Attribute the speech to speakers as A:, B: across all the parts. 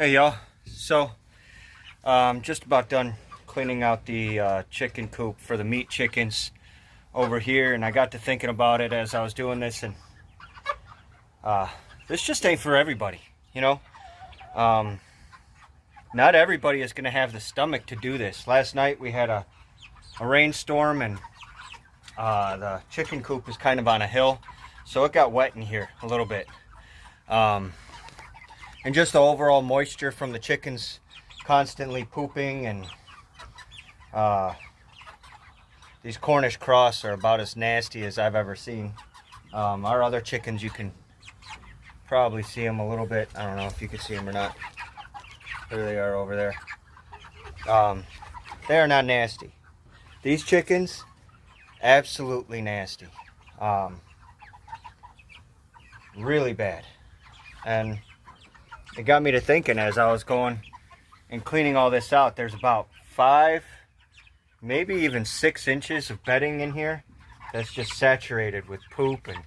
A: Hey y'all, so just about done cleaning out the chicken coop for the meat chickens over here, and I got to thinking about it as I was doing this, and this just ain't for everybody, you know. Not everybody is going to have the stomach to do this. Last night we had a rainstorm, and the chicken coop is kind of on a hill, so it got wet in here a little bit. And just the overall moisture from the chickens constantly pooping, and these Cornish cross are about as nasty as I've ever seen. Our other chickens, you can probably see them a little bit. I don't know if you can see them or not. There they are over there. They are not nasty. These chickens, absolutely nasty. Really bad. And it got me to thinking as I was going and cleaning all this out. There's about 5, maybe even 6 inches of bedding in here that's just saturated with poop, and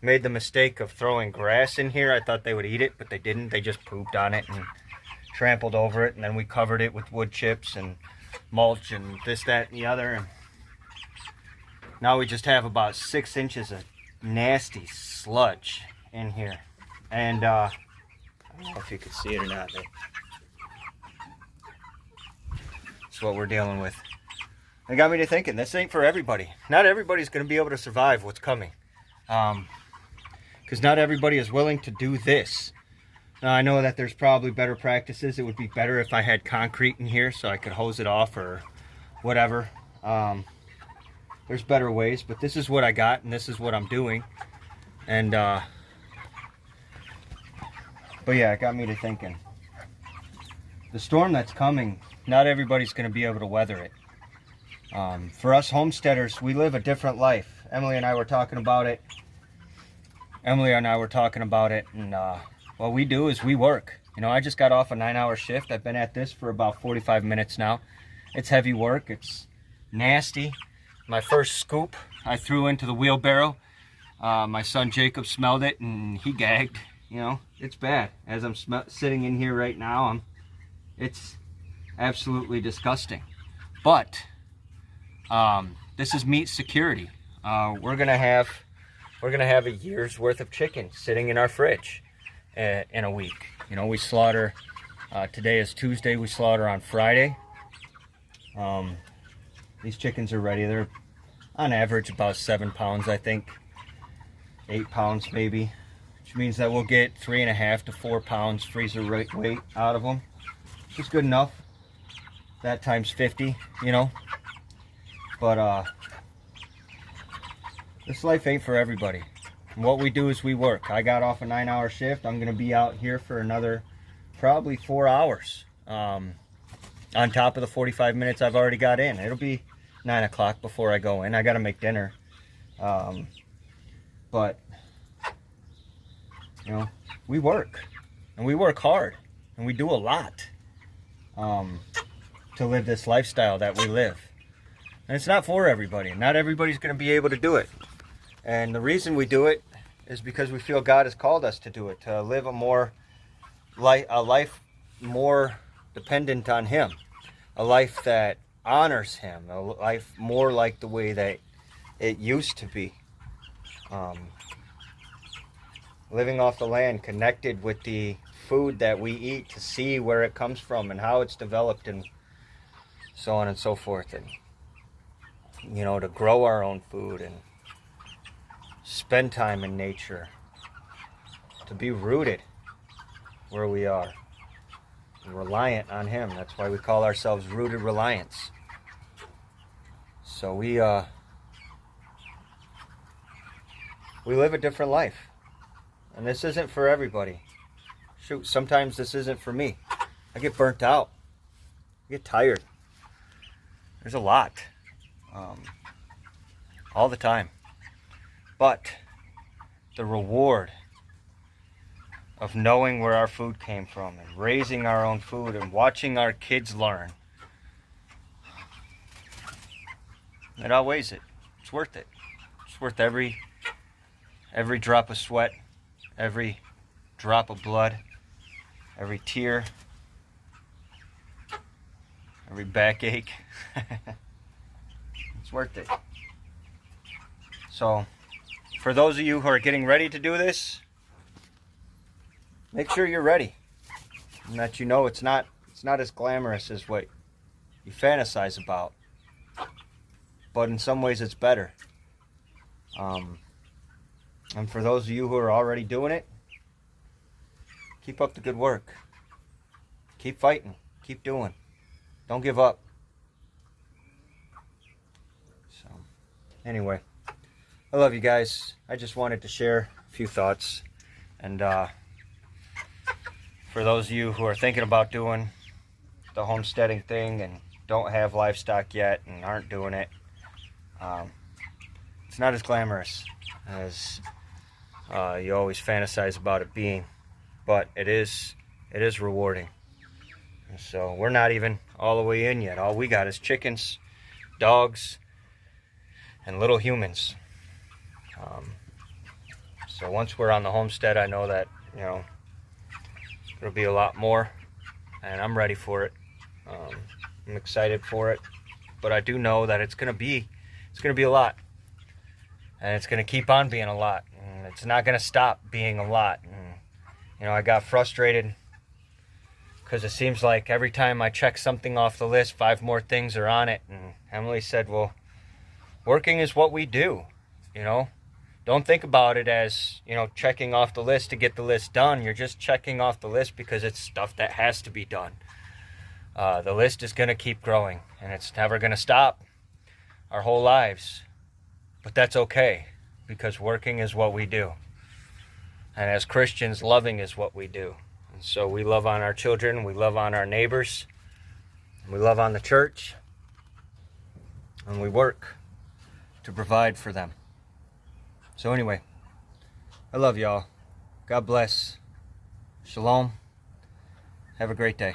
A: made the mistake of throwing grass in here. I thought they would eat it, but they didn't. They just pooped on it and trampled over it, and then we covered it with wood chips and mulch and this, that, and the other, and now we just have about 6 inches of nasty sludge in here. And I don't know if you can see it or not. That's what we're dealing with. It got me to thinking, this ain't for everybody. Not everybody's going to be able to survive what's coming. Because not everybody is willing to do this. Now, I know that there's probably better practices. It would be better if I had concrete in here so I could hose it off or whatever. There's better ways, but this is what I got, and this is what I'm doing. And but yeah, it got me to thinking. The storm that's coming, not everybody's going to be able to weather it. For us homesteaders, we live a different life. Emily and I were talking about it. And what we do is we work. I just got off a 9-hour shift. I've been at this for about 45 minutes now. It's heavy work. It's nasty. My first scoop I threw into the wheelbarrow. My son Jacob smelled it and he gagged. It's bad. As I'm sitting in here right now, it's absolutely disgusting. But this is meat security. We're gonna have a year's worth of chicken sitting in our fridge in a week. We slaughter. Today is Tuesday. We slaughter on Friday. These chickens are ready. They're on average about 7 pounds, I think. 8 pounds maybe. Which means that we'll get 3.5 to 4 pounds freezer weight out of them. Which is good enough. That times 50, But this life ain't for everybody. And what we do is we work. I got off a 9-hour shift. I'm going to be out here for another probably 4 hours. On top of the 45 minutes I've already got in. It'll be 9 o'clock before I go in. I got to make dinner. But we work, and we work hard, and we do a lot to live this lifestyle that we live. And it's not for everybody. Not everybody's going to be able to do it. And the reason we do it is because we feel God has called us to do it, to live a life more dependent on Him, a life that honors Him, a life more like the way that it used to be. Living off the land, connected with the food that we eat, to see where it comes from and how it's developed and so on and so forth. And, to grow our own food and spend time in nature, to be rooted where we are, and reliant on Him. That's why we call ourselves Rooted Reliance. So we live a different life. And this isn't for everybody. Shoot, sometimes this isn't for me. I get burnt out. I get tired. There's a lot. All the time. But the reward of knowing where our food came from and raising our own food and watching our kids learn, it outweighs it. It's worth it. It's worth every drop of sweat, every drop of blood, every tear, every backache. It's worth it. So, for those of you who are getting ready to do this, make sure you're ready, and that you know it's not as glamorous as what you fantasize about, but in some ways it's better. And for those of you who are already doing it, keep up the good work. Keep fighting. Keep doing. Don't give up. So, anyway, I love you guys. I just wanted to share a few thoughts. And for those of you who are thinking about doing the homesteading thing and don't have livestock yet and aren't doing it, it's not as glamorous as you always fantasize about it being, but it is rewarding. And so we're not even all the way in yet. All we got is chickens, dogs, and little humans. So once we're on the homestead, I know that, you know, there'll be a lot more, and I'm ready for it. I'm excited for it, but I do know that it's gonna be a lot, and it's gonna keep on being a lot, and it's not gonna stop being a lot. And, you know, I got frustrated because it seems like every time I check something off the list, 5 more things are on it. And Emily said, well, working is what we do, you know. Don't think about it as, you know, checking off the list to get the list done. You're just checking off the list because it's stuff that has to be done. The list is going to keep growing, and it's never going to stop our whole lives. But that's okay, because working is what we do. And as Christians, loving is what we do. And so we love on our children, we love on our neighbors, we love on the church, and we work to provide for them. So anyway, I love y'all. God bless. Shalom. Have a great day.